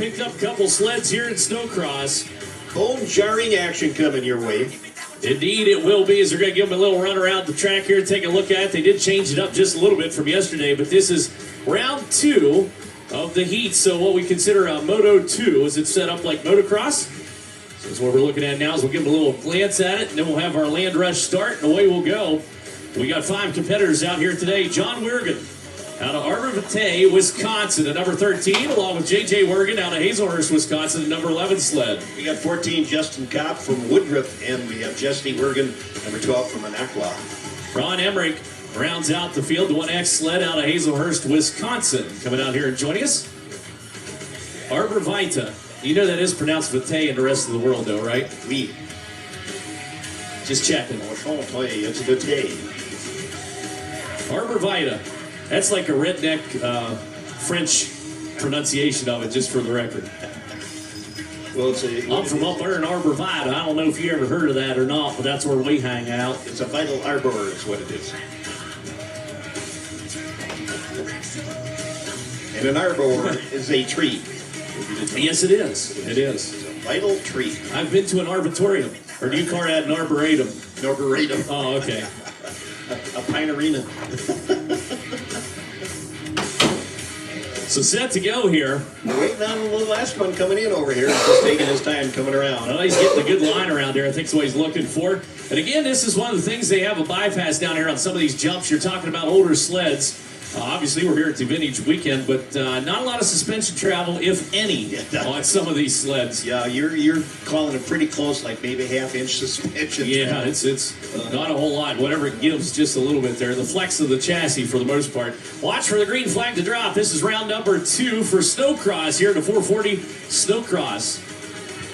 picked up a couple sleds here at Snowcross. Bone-jarring action coming your way. Indeed, it will be, as they're going to give them a little run around the track here, take a look at it. They did change it up just a little bit from yesterday, but this is round 2 of the heat. So what we consider a Moto 2, is it set up like motocross? So that's what we're looking at now, is we'll give them a little glance at it, and then we'll have our land rush start, and away we'll go. We got 5 competitors out here today. John Wergin out of Arbor Vitae, Wisconsin, at number 13, along with J.J. Wergin out of Hazelhurst, Wisconsin, at number 11 sled. We got 14, Justin Kopp from Woodruff, and we have Jesse Wergin, number 12 from Anakwa. Ron Emmerich rounds out the field, the 1X sled out of Hazelhurst, Wisconsin, coming out here and joining us. Arbor Vitae. You know that is pronounced Vitae in the rest of the world, though, right? Oui. Just checking. It's Vitae. Arbor Vitae. That's like a redneck French pronunciation of it, just for the record. Well, I'm from up there in Arbor Vitae. I don't know if you ever heard of that or not, but that's where we hang out. It's a vital arbor is what it is. And an arbor is a tree. Yes, it is. It is. It's a vital tree. I've been to an arboretum. Or do you call that an arboretum? An arboretum. Oh, okay. A pinerina. So set to go here. We're waiting on the last one coming in over here. He's just taking his time coming around. Well, he's getting a good line around there. I think that's what he's looking for. And again, this is one of the things, they have a bypass down here on some of these jumps. You're talking about older sleds. Obviously, we're here at the Vintage Weekend, but not a lot of suspension travel, if any, on some of these sleds. Yeah, you're calling it pretty close, like maybe half-inch suspension. Yeah, it's not a whole lot. Whatever it gives, just a little bit there. The flex of the chassis, for the most part. Watch for the green flag to drop. This is round number 2 for Snowcross here at the 440 Snowcross.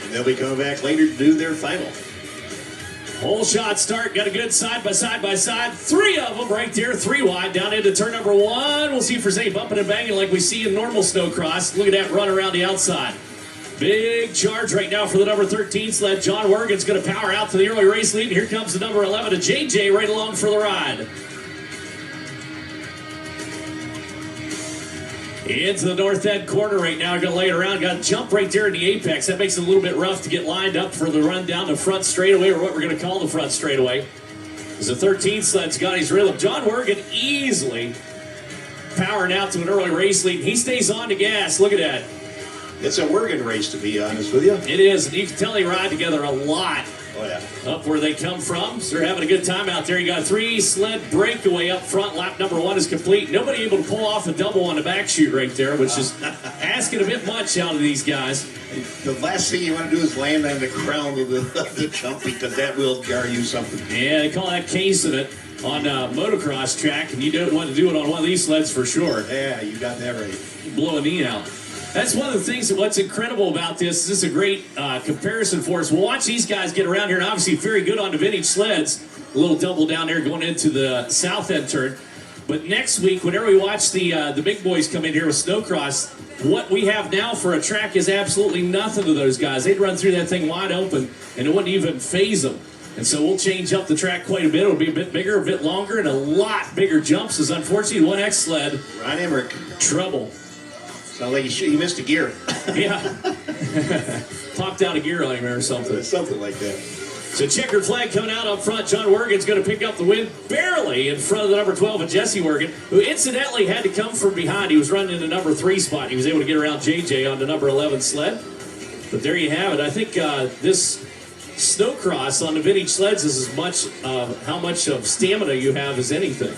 And they'll be coming back later to do their final. Whole shot start, got a good side by side. 3 of them right there, 3 wide, down into turn number 1. We'll see if there's any bumping and banging like we see in normal Snowcross. Look at that run around the outside. Big charge right now for the number 13 sled. John Wergin's going to power out to the early race lead. Here comes the number 11 of JJ right along for the ride. Into the north end corner right now. Going to lay it around. Got a jump right there in the apex. That makes it a little bit rough to get lined up for the run down the front straightaway, or what we're going to call the front straightaway. As the 13 sled's got his rhythm. John Wergin easily powering out to an early race lead. He stays on the gas. Look at that. It's a Wergin race, to be honest with you. It is. And you can tell they ride together a lot. Oh, yeah. Up where they come from. So they're having a good time out there. You got a 3 sled breakaway up front. Lap number 1 is complete. Nobody able to pull off a double on the back chute right there, which is asking a bit much out of these guys. The last thing you want to do is land on the crown of the jump, because that will jar you something. Yeah, they call that casing it on a motocross track, and you don't want to do it on one of these sleds for sure. Yeah, you got that right. You blow a knee out. That's one of the things, what's incredible about this. This is a great comparison for us. We'll watch these guys get around here, and obviously very good on the vintage sleds. A little double down there going into the south end turn. But next week, whenever we watch the big boys come in here with Snowcross, what we have now for a track is absolutely nothing to those guys. They'd run through that thing wide open, and it wouldn't even phase them. And so we'll change up the track quite a bit. It'll be a bit bigger, a bit longer, and a lot bigger jumps, as unfortunately 1X sled. Ron Emmerich. Trouble. Sounds like you missed a gear. Yeah. Popped out a gear on him or something. Something like that. So checkered flag coming out up front. John Wergin's going to pick up the win barely in front of the number 12 of Jesse Wergin, who incidentally had to come from behind. He was running in the number 3 spot. He was able to get around JJ on the number 11 sled. But there you have it. I think this Snowcross on the vintage sleds is as much how much of stamina you have as anything.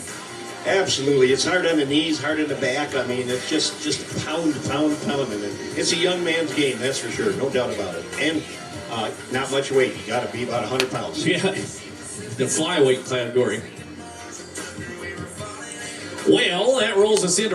Absolutely. It's hard on the knees, hard on the back. I mean, it's just pound. And it's a young man's game, that's for sure. No doubt about it. And not much weight. You got to be about 100 pounds. Yeah, the flyweight category. Well, that rolls us into